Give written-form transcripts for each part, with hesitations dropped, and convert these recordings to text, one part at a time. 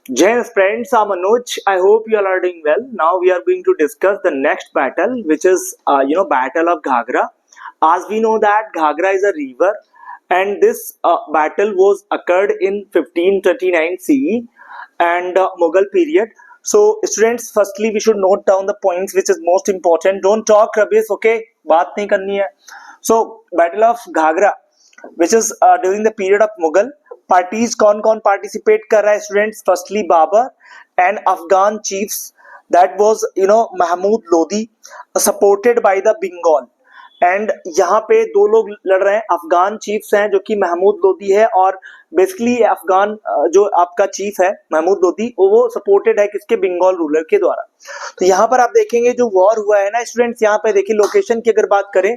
Jai friends, I'm Anuj. I hope you all are doing well. Now we are going to discuss the next battle, which is Battle of Ghagra. As we know that Ghagra is a river, and this battle was occurred in 1539 CE and Mughal period. So students, firstly we should note down the points which is most important. Don't talk rubbish, okay? बात नहीं करनी है. So Battle of Ghagra, which is during the period of Mughal. Parties कौन कौन participate कर रहा है students? Firstly Babur and Afghan chiefs, that was Mahmud Lodi, supported by the Bengal. And यहाँ पे दो लोग लड़ रहे हैं. अफगान चीफ्स हैं जो कि महमूद लोदी है, और बेसिकली अफगान जो आपका चीफ है महमूद लोदी, वो सपोर्टेड है किसके? बंगाल रूलर के द्वारा. तो यहाँ पर आप देखेंगे जो वॉर हुआ है ना स्टूडेंट्स, यहाँ पे देखिए लोकेशन की अगर बात करें,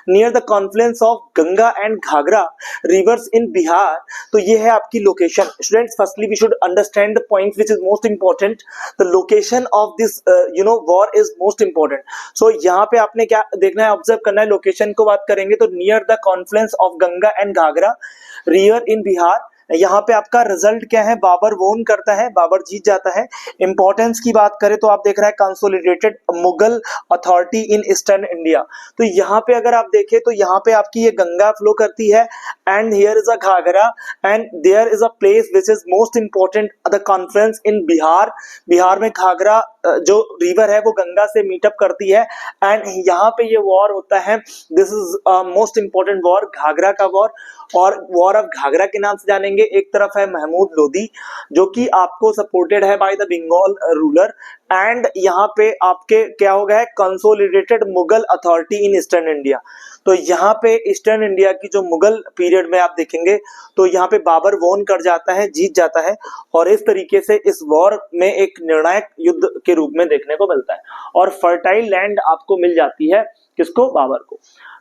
near the confluence of Ganga and Ghaghra rivers in Bihar. तो ये है आपकी location. Students firstly we should understand the point which is most important. The location of this war is most important. So यहाँ पे आपने क्या देखना है, ऑब्जर्व करना है. लोकेशन को बात करेंगे तो near the confluence of Ganga and Ghaghara river in Bihar. यहाँ पे आपका रिजल्ट क्या है? बाबर वोन करता है, बाबर जीत जाता है. इंपॉर्टेंस की बात करें तो आप देख रहे हैं consolidated Mughal authority in eastern India. तो यहाँ पे अगर आप देखें तो यहाँ पे आपकी ये गंगा फ्लो करती है, and here is a Ghaghara, and there is a place which is most important, the conference in Bihar. Bihar में घाघरा जो रिवर है वो गंगा से मीटअप करती है, एंड यहाँ पे ये वॉर होता है. This is most important war, Ghaghara का वॉर. और वॉर ऑफ घाघरा के नाम से जानेंगे. एक तरफ है महमूद लोदी जो कि आपको सपोर्टेड है by the Bengal ruler, and यहाँ पे आपके क्या हो गया है? Consolidated Mughal authority in eastern India. तो यहाँ पे ईस्टर्न इंडिया की जो मुगल पीरियड में आप देखेंगे तो यहाँ पे बाबर वोन कर जाता है, जीत जाता है, और इस तरीके से इस वॉर में एक निर्णायक युद्ध के रूप में देखने को मिलता है, और फर्टाइल लैंड आपको मिल जाती है. किसको? बाबर को.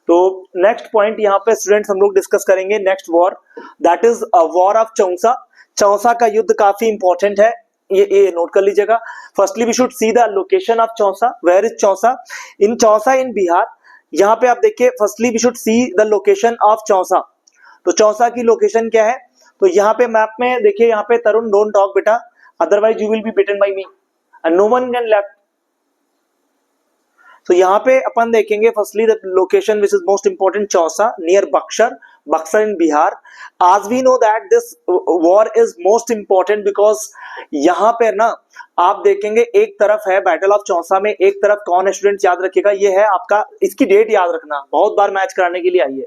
तो नेक्स्ट पॉइंट यहाँ पे स्टूडेंट्स हम लोग डिस्कस करेंगे. Next war, that is war of Chausa. Chausa का युद्ध काफी इंपॉर्टेंट है, ये नोट कर लीजिएगा. Firstly we should see the location of Chausa. Where is Chausa? In Chausa in Bihar. यहाँ पे आप देखिए, firstly we should see the location of Chausa. तो चौसा की लोकेशन क्या है? तो यहाँ पे मैप में देखिए, यहाँ पे तरुण डोंट टॉक बेटा, otherwise you will be beaten by me and no one can left. तो यहाँ पे अपन देखेंगे firstly the location which is most important, Chausa near Buxar, Buxar in Bihar. आज we know that this war is most important because यहाँ पे ना आप देखेंगे एक तरफ है बैटल ऑफ चौसा में, एक तरफ कौन है स्टूडेंट्स? याद रखिएगा, ये है आपका, इसकी डेट याद रखना, बहुत बार मैच कराने के लिए आई है.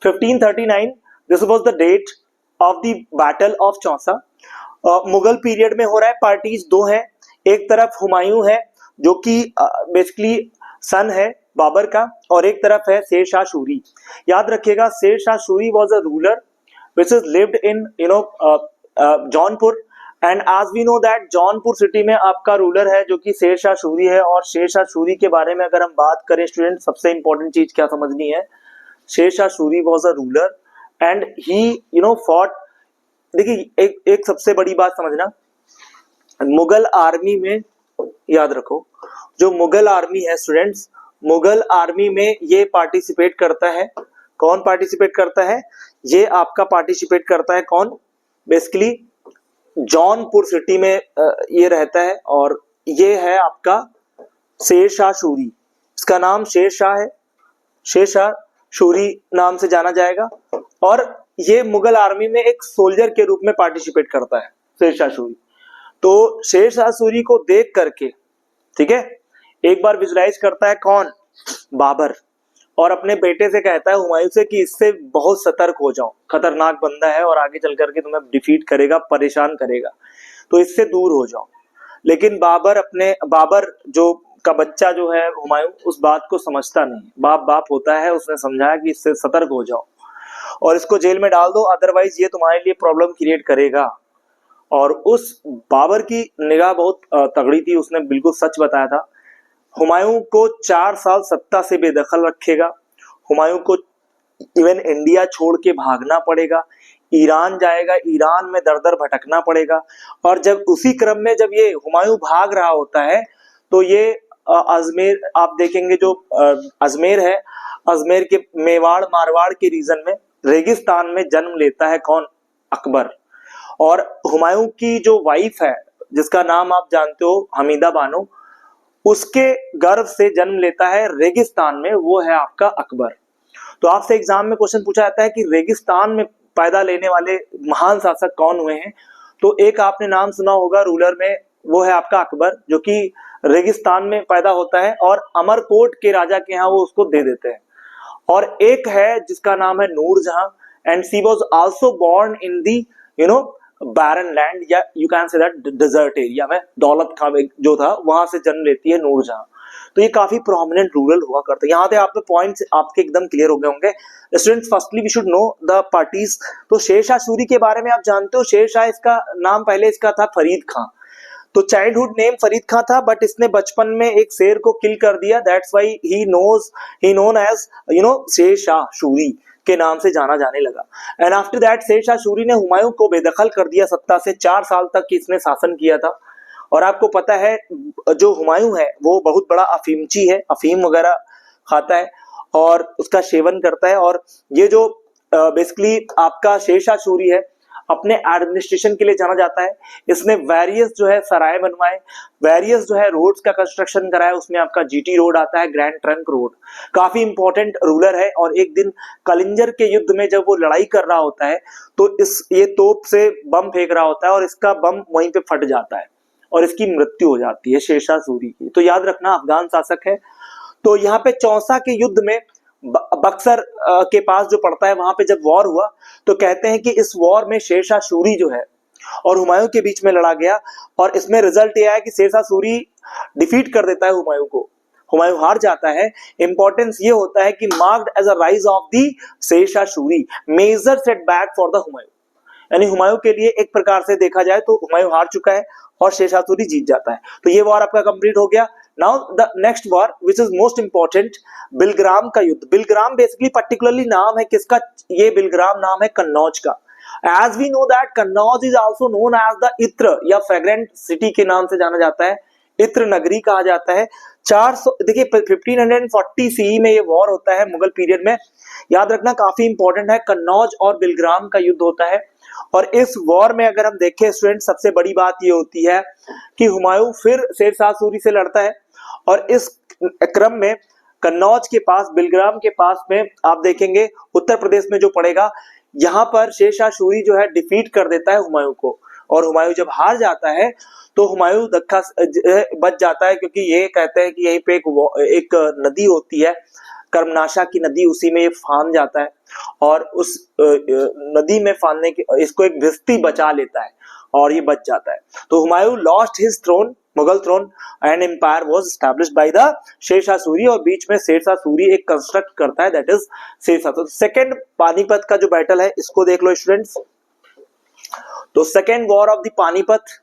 1539 this was the date of the battle of Chausa. Mughal period में हो रहा है. पार्टीज दो हैं, एक तरफ हुमायूं है जो कि बेसिकली सन है बाबर का, और एक तरफ है शेर शाह सूरी. याद रखिएगा, Sher Shah Suri was a ruler which is lived in Jaunpur, and आज we know that Jaunpur city में आपका रूलर है जो कि शेर शाह सूरी है. और शेर शाह सूरी के बारे में अगर हम बात करें स्टूडेंट, सबसे इंपॉर्टेंट चीज क्या समझनी है? शेर Shah Suri was a ruler and he fought. देखिए एक सबसे बड़ी बात समझना, मुगल आर्मी में, याद रखो, जो मुगल आर्मी है स्टूडेंट्स, मुगल आर्मी में ये पार्टिसिपेट करता है. कौन पार्टिसिपेट करता है? ये आपका पार्टिसिपेट करता है कौन? बेसिकली जौनपुर सिटी में ये रहता है, और ये है आपका शेर शाह सूरी. इसका नाम शेर शाह है, शेर शाह सूरी नाम से जाना जाएगा, और ये मुगल आर्मी में एक सोल्जर के रूप में पार्टिसिपेट करता है शेर शाह सूरी. तो शेर शाह सूरी को देख करके, ठीक है, एक बार विजुलाइज करता है कौन? बाबर, और अपने बेटे से कहता है हुमायूं से कि इससे बहुत सतर्क हो जाओ, खतरनाक बंदा है और आगे चल करके तुम्हें डिफीट करेगा, परेशान करेगा, तो इससे दूर हो जाओ. लेकिन बाबर जो का बच्चा जो है हुमायूं, उस बात को समझता नहीं. बाप होता है, उसने समझाया कि इससे सतर्क हो जाओ और इसको जेल में डाल दो, अदरवाइज ये तुम्हारे लिए प्रॉब्लम क्रिएट करेगा. और उस बाबर की निगाह बहुत तगड़ी थी, उसने बिल्कुल सच बताया था. हुमायूं को 4 साल सत्ता से बेदखल रखेगा. हुमायूं को इवन इंडिया छोड़ के भागना पड़ेगा, ईरान जाएगा, ईरान में दर दर भटकना पड़ेगा. और जब उसी क्रम में जब ये हुमायूं भाग रहा होता है तो ये अजमेर, आप देखेंगे जो अजमेर है, अजमेर के मेवाड़ मारवाड़ के रीजन में रेगिस्तान में जन्म लेता है कौन? अकबर. और हुमायूं की जो वाइफ है जिसका नाम आप जानते हो हमीदा बानो, उसके गर्भ से जन्म लेता है रेगिस्तान में, वो है आपका अकबर। तो आपसे एग्जाम में क्वेश्चन पूछा जाता है कि रेगिस्तान में पैदा लेने वाले महान शासक कौन हुए हैं, तो एक आपने नाम सुना होगा रूलर में, वो है आपका अकबर, जो कि रेगिस्तान में पैदा होता है और अमरकोट के राजा के यहाँ वो उसको दे देते हैं। और एक है जिसका नाम है Nur Jahan, and she was also born in the barren land, या you can say that desert area में, दौलत खां जो था वहां से जन्म लेती है नूरजहां। तो ये काफी प्रोमिनेंट रूरल हुआ करता है। यहाँ पे आपके पॉइंट्स आपके एकदम क्लियर हो गए होंगे students. Firstly we should know the parties. तो शेरशाह सूरी के बारे में आप जानते हो, शेरशाह इसका नाम पहले इसका था फरीद खां। तो चाइल्डहुड नेम फरीद खां था, बट इसने बचपन में एक शेर को किल कर दिया, that's why he known as Sher Shah Suri के नाम से जाना जाने लगा। And after that Sher Shah Suri ने हुमायूं को बेदखल कर दिया सत्ता से, 4 साल तक इसने शासन किया था। और आपको पता है जो हुमायूं है वो बहुत बड़ा अफीमची है, अफीम वगैरह खाता है और उसका सेवन करता है। और ये जो बेसिकली आपका शेरशाह सूरी है, अपने एडमिनिस्ट्रेशन के लिए जाना जाता है। इसने वेरियस जो है सराय बनवाए, वेरियस जो है रोड्स का कंस्ट्रक्शन कराया, उसमें आपका जीटी रोड आता है, ग्रैंड ट्रंक रोड। काफी इंपॉर्टेंट रूलर है। और एक दिन कलिंजर के युद्ध में जब वो लड़ाई कर रहा होता है तो ये तोप से बम फेंक रहा होता है और इसका बम वहीं पे फट जाता है और इसकी मृत्यु हो जाती है शेरशाह सूरी की। तो याद रखना अफगान शासक है। तो यहाँ पे चौसा के युद्ध में बक्सर के पास जो पड़ता है, वहां पे जब वॉर हुआ तो कहते हैं कि इस वॉर में शेरशाह सूरी जो है और हुमायूं के बीच में लड़ा गया, और इसमें रिजल्ट ये आया कि शेरशाह सूरी डिफीट कर देता है हुमायूं को, हुमायूं हार जाता है। इंपॉर्टेंस ये होता है कि marked as a rise of the Sher Shah Suri, major setback for the Humayun, यानी हुमायूं के लिए एक प्रकार से देखा जाए तो हुमायूं हार चुका है और शेरशाह सूरी जीत जाता है। तो ये वॉर आपका कंप्लीट हो गया। Now the next war which is most important, Bilgram का युद्ध। बिलग्राम बेसिकली पर्टिकुलरली नाम है किसका, ये बिलग्राम नाम है कन्नौज का। As we know that Kannauj is also known as the ittar या फ्रेग्रेंट सिटी के नाम से जाना जाता है, इत्र नगरी कहा जाता है। 400 देखिए 1540 सीई में ये वॉर होता है मुगल पीरियड में। याद रखना काफी इंपॉर्टेंट है, कन्नौज और बिलग्राम का युद्ध होता है। और इस वॉर में अगर हम देखें स्टूडेंट, सबसे बड़ी बात ये होती है कि हुमायूं फिर शेरशाह सूरी से लड़ता है और इस क्रम में कन्नौज के पास, बिलग्राम के पास में आप देखेंगे उत्तर प्रदेश में जो पड़ेगा, यहाँ पर शेरशाह सूरी जो है डिफीट कर देता है हुमायूं को। और हुमायूं जब हार जाता है तो हुमायूं धक्का बच जाता है, क्योंकि ये कहते हैं कि यहीं पे एक नदी होती है, कर्मनाशा की नदी, उसी में ये फान जाता है और उस नदी में फानने के इसको एक भिस्ती बचा लेता है और ये बच जाता है। तो Humayun lost his throne, Mughal throne, and empire was established by the Sher Shah Suri, और बीच में शेरशाह सूरी एक कंस्ट्रक्ट करता है, दैट इज शेरशाह। तो सेकंड पानीपत का जो बैटल है इसको देख लो स्टूडेंट्स। तो second war of the Panipat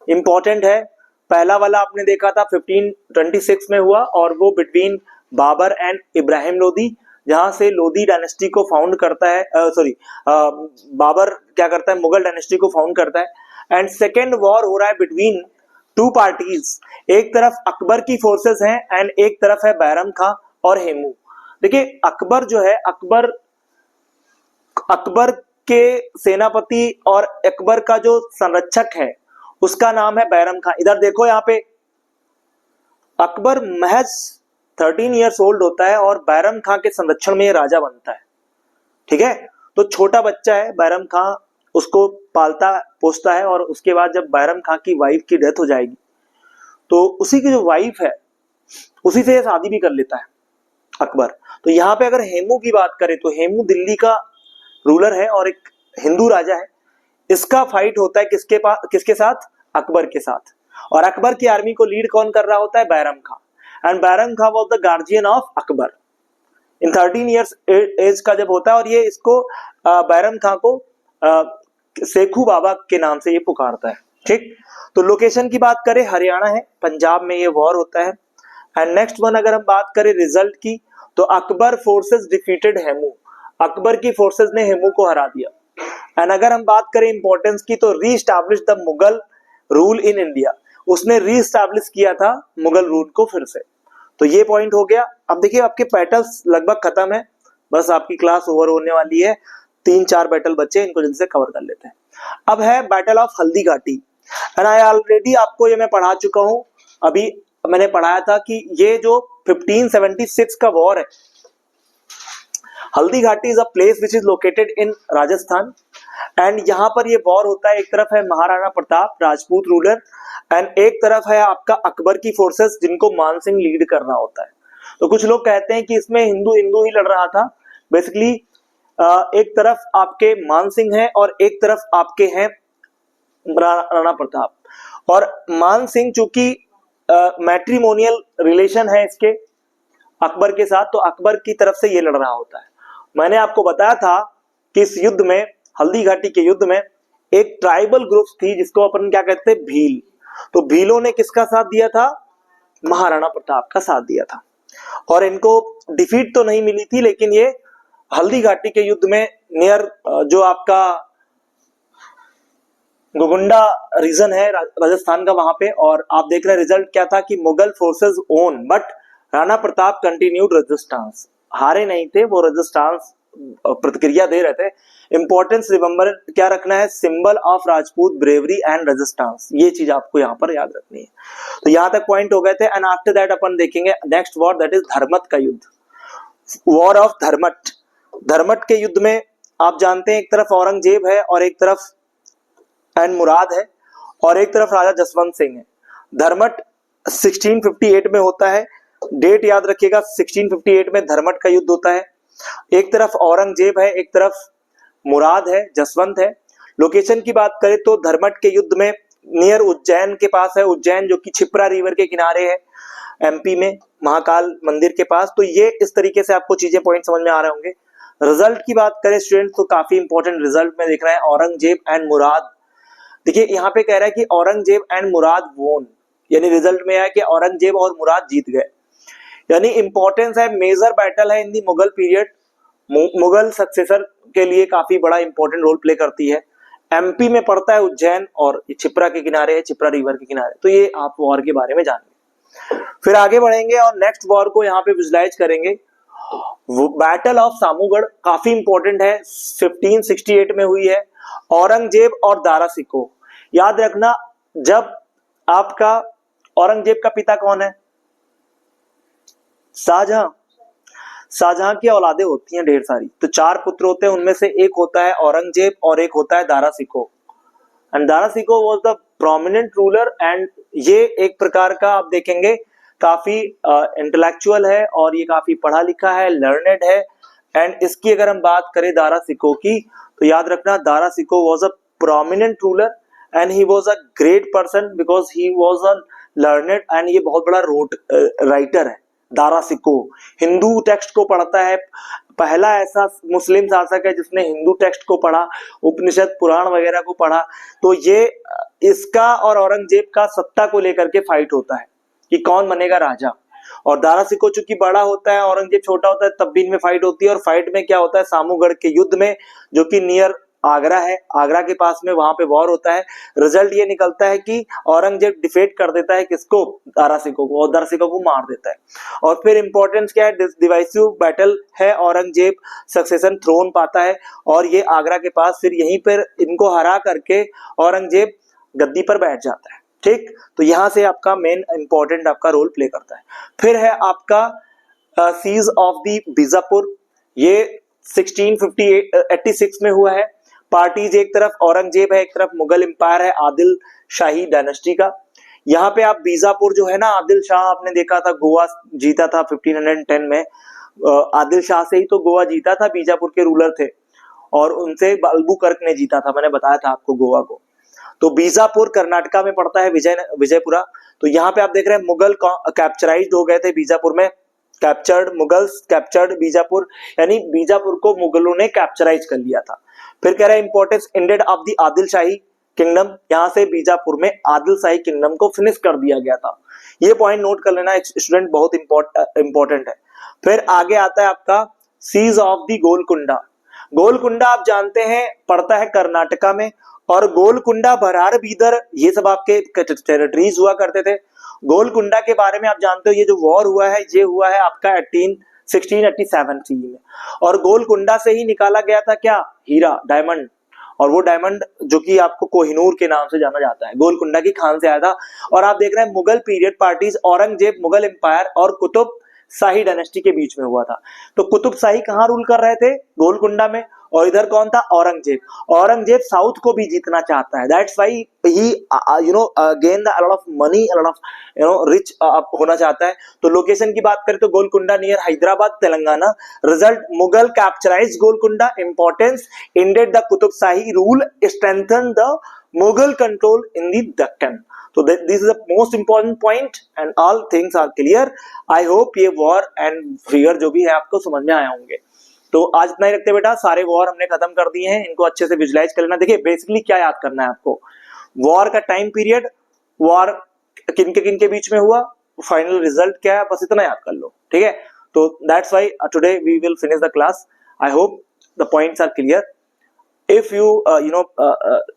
important है। पहला वाला आपने देखा था 1526 में हुआ और वो बिटवीन बाबर एंड इब्राहिम लोदी, जहां से लोदी डायनेस्टी को फाउंड करता है, बाबर क्या करता है, मुगल डायनेस्टी को फाउंड करता है। एंड सेकेंड वॉर हो रहा है बिटवीन टू पार्टीज, एक तरफ अकबर की फोर्सेस हैं एंड एक तरफ है बैरम खां और हेमू। देखिए अकबर जो है, अकबर के सेनापति और अकबर का जो संरक्षक है उसका नाम है बैरम खां। इधर देखो यहाँ पे अकबर महज 13 इयर्स ओल्ड होता है और बैरम खां के संरक्षण में ये राजा बनता है। ठीक है, तो छोटा बच्चा है, बैरम खां उसको पालता पोसता है, और उसके बाद जब बैरम खां की वाइफ की डेथ हो जाएगी तो उसी की जो वाइफ है उसी से शादी भी कर लेता है अकबर। तो यहाँ पे अगर हेमू की बात करें तो हेमू दिल्ली का रूलर है और एक हिंदू राजा है। इसका फाइट होता है किसके साथ, अकबर के साथ। और अकबर की आर्मी को लीड कौन कर रहा होता है, Bairam Khan. And Bairam Khan was the guardian of Akbar in 13 years age का जब होता है, और ये इसको बैरम खां को सेखू बाबा के नाम से ये पुकारता है। ठीक, तो लोकेशन की बात करें हरियाणा है, पंजाब में ये वॉर होता है। एंड नेक्स्ट वन अगर हम बात करें रिजल्ट की, तो अकबर फोर्सेस डिफीटेड हेमू, अकबर की फोर्सेस ने हेमू को हरा दिया। एंड अगर हम बात करें इंपॉर्टेंस की, तो re-establish the Mughal rule in India, उसने रीस्टैब्लिश किया था मुगल रूल को फिर से। तो ये पॉइंट हो गया। अब देखिए आपके बैटल्स लगभग खत्म है, बस आपकी क्लास ओवर होने वाली है, 3-4 बैटल बचे, इनको जल्दी से कवर कर लेते हैं। अब है battle of Haldi Ghati. And I already आपको ये मैं पढ़ा चुका हूं, अभी मैंने पढ़ाया था कि ये जो 1576 का वॉर है, Haldi Ghati is a place which is located in Rajasthan, and यहाँ पर ये वॉर होता है। एक तरफ है महाराणा प्रताप राजपूत रूलर, एंड एक तरफ है आपका अकबर की फोर्सेस जिनको मान सिंह लीड कर रहा होता है। तो कुछ लोग कहते हैं कि इसमें हिंदू हिंदू ही लड़ रहा था। बेसिकली एक तरफ आपके मान सिंह है और एक तरफ आपके हैं राणा प्रताप। और मान सिंह चूंकि मैट्रिमोनियल रिलेशन है इसके अकबर के साथ, तो अकबर की तरफ से ये लड़ रहा होता है। मैंने आपको बताया था कि इस युद्ध में, हल्दी घाटी के युद्ध में, एक ट्राइबल ग्रुप थी जिसको अपन क्या कहते हैं, भील। तो भीलों ने किसका साथ दिया था, महाराणा प्रताप का साथ दिया था। और इनको डिफीट तो नहीं मिली थी, लेकिन ये हल्दी घाटी के युद्ध में नियर जो आपका गोगुंडा रीजन है राजस्थान का, वहां पे, और आप देख रहे हैं रिजल्ट क्या था कि Mughal forces own, but Rana Pratap continued resistance. हारे नहीं थे वो, रेजिस्टेंस प्रतिक्रिया दे रहे थे। इंपॉर्टेंस रिमेंबर क्या रखना है, symbol of Rajput bravery and resistance, ये चीज आपको यहाँ पर याद रखनी है। तो यहाँ तक पॉइंट हो गए थे। एंड आफ्टर दैट अपन देखेंगे next war, that is Dharmat का युद्ध, वॉर ऑफ धर्मट। धर्मट के युद्ध में आप जानते हैं एक तरफ औरंगजेब है और एक तरफ एंड मुराद है, और एक तरफ राजा जसवंत सिंह है। धर्मट 1658 में होता है, डेट याद रखिएगा, 1658 में धर्मट का युद्ध होता है। एक तरफ औरंगजेब है, एक तरफ मुराद है, जसवंत है। लोकेशन की बात करें तो धर्मट के युद्ध में नियर उज्जैन के पास है, उज्जैन जो कि छिप्रा रिवर के किनारे है, एमपी में, महाकाल मंदिर के पास। तो ये इस तरीके से आपको चीजें पॉइंट समझ में आ रहे होंगे। रिजल्ट की बात करें स्टूडेंट, तो काफी इंपॉर्टेंट रिजल्ट में देख रहे हैं, औरंगजेब एंड मुराद। देखिए यहाँ पे कह रहा है कि औरंगजेब एंड मुराद वोन, यानी रिजल्ट में है कि औरंगजेब और मुराद जीत गए। यानी इंपॉर्टेंस है, मेजर बैटल है इन दी मुगल पीरियड, मुगल सक्सेसर के लिए काफी बड़ा इंपॉर्टेंट रोल प्ले करती है। एमपी में पड़ता है उज्जैन, और छिप्रा के किनारे है, छिप्रा रिवर के किनारे। तो ये आप वॉर के बारे में जानेंगे। फिर आगे बढ़ेंगे और नेक्स्ट वॉर को यहाँ पे विजुलाइज करेंगे। बैटल ऑफ सामूगढ़ काफी इंपॉर्टेंट है, 1568 में हुई है, औरंगजेब और दारा सिकोह। याद रखना, जब आपका औरंगजेब का पिता कौन है, शाहजहां। शाहजहां की औलादें होती हैं ढेर सारी, तो 4 पुत्र होते हैं, उनमें से एक होता है औरंगजेब और एक होता है Dara Shikoh. And Dara Shikoh was the prominent ruler, and ये एक प्रकार का आप देखेंगे काफी इंटेलेक्चुअल है, और ये काफी पढ़ा लिखा है, लर्नेड है। एंड इसकी अगर हम बात करें दारा सिकोह की, तो याद रखना Dara Shikoh was a prominent ruler and he was a great person because he was a learned, and ये बहुत बड़ा राइटर है दारा सिकोह। हिंदू टेक्स्ट को पढ़ता है, पहला ऐसा मुस्लिम शासक है जिसने हिंदू टेक्स्ट को पढ़ा, उपनिषद पुराण वगैरह को पढ़ा। तो ये इसका और औरंगजेब का सत्ता को लेकर के फाइट होता है कि कौन बनेगा राजा। और दारा सिकोह चूंकि बड़ा होता है, औरंगजेब छोटा होता है, तब भी इनमें फाइट होती है। और फाइट में क्या होता है, सामूगढ़ के युद्ध में, जो कि नियर आगरा है, आगरा के पास में, वहां पे वॉर होता है। रिजल्ट ये निकलता है कि औरंगजेब डिफेट कर देता है किसको, दारा सिकोह को, और दारा सिकोह को मार देता है। और फिर इंपॉर्टेंस क्या है, डिवाइसिव बैटल है, औरंगजेब सक्सेशन थ्रोन पाता है, और ये आगरा के पास, फिर यहीं पर इनको हरा करके औरंगजेब गद्दी पर बैठ जाता है। ठीक, तो यहां से आपका मेन इंपॉर्टेंट आपका रोल प्ले करता है। फिर है आपका सीज ऑफ दी बीजापुर, ये 1686 में हुआ है। पार्टीज एक तरफ औरंगजेब है, एक तरफ मुगल एम्पायर है, आदिल शाही डायनेस्टी का। यहाँ पे आप बीजापुर जो है ना, आदिल शाह आपने देखा था गोवा जीता था 1510 में, आदिल शाह से ही तो गोवा जीता था, बीजापुर के रूलर थे, और उनसे अल्बुकर्क ने जीता था, मैंने बताया था आपको गोवा को। तो बीजापुर कर्नाटका में पड़ता है, विजयपुरा। तो यहाँ पे आप देख रहे हैं मुगल कैप्चराइज्ड हो गए थे बीजापुर में, कैप्चर्ड मुगल्स, कैप्चर्ड बीजापुर, यानी बीजापुर को मुगलों ने कैप्चराइज कर लिया था। फिर कह रहा है importance ended of the Adil shahi kingdom, यहाँ से बीजापुर में आदिल शाही किंगडम को फिनिश कर दिया गया था। ये पॉइंट नोट कर लेना स्टूडेंट, बहुत इंपॉर्टेंट है। फिर आगे आता है आपका siege of the Golconda. Golconda आप जानते हैं पड़ता है कर्नाटका में, और गोलकुंडा, भरार, बीदर, ये सब आपके टेरिटरीज हुआ करते थे। गोलकुंडा के बारे में आप जानते हो, ये जो वॉर हुआ है ये हुआ है आपका 1687 में, और गोलकुंडा से ही निकाला गया था क्या, हीरा, डायमंड। और वो डायमंड जो कि आपको कोहिनूर के नाम से जाना जाता है, गोलकुंडा की खान से आया था। और आप देख रहे हैं Mughal period parties Aurangzeb Mughal empire और कुतुब शाही डायनेस्टी के बीच में हुआ था। तो कुतुब शाही कहाँ रूल कर रहे थे? गोलकुंडा में। और इधर कौन था? औरंगजेब। औरंगजेब साउथ को भी जीतना चाहता है, that's why he gain the lot of money, lot of rich होना चाहता है। तो लोकेशन की बात करें तो Golconda near Hyderabad Telangana. Result Mughal capturize Golconda, importance ended the Qutub Shahi rule, strengthened the Mughal control in the Deccan. So this is the most important point and all things are clear. I hope ये war and figure जो भी है आपको समझ में आए होंगे। तो आज इतना ही रखते बेटा, सारे वॉर हमने खत्म कर दिए हैं, इनको अच्छे से विजुलाइज कर लेना। देखिए बेसिकली क्या याद करना है आपको, वॉर का टाइम पीरियड, वॉर किन के बीच में हुआ, फाइनल रिजल्ट क्या है, बस इतना याद कर लो, ठीक है। तो that's why today we will finish the class. I hope the points are clear. If you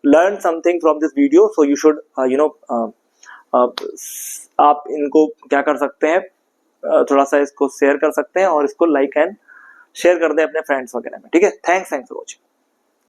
learn something from this video, so you should आप इनको क्या कर सकते हैं, थोड़ा सा इसको शेयर कर सकते हैं और इसको लाइक एंड शेयर कर दें अपने फ्रेंड्स वगैरह में, ठीक है। Thanks for watching.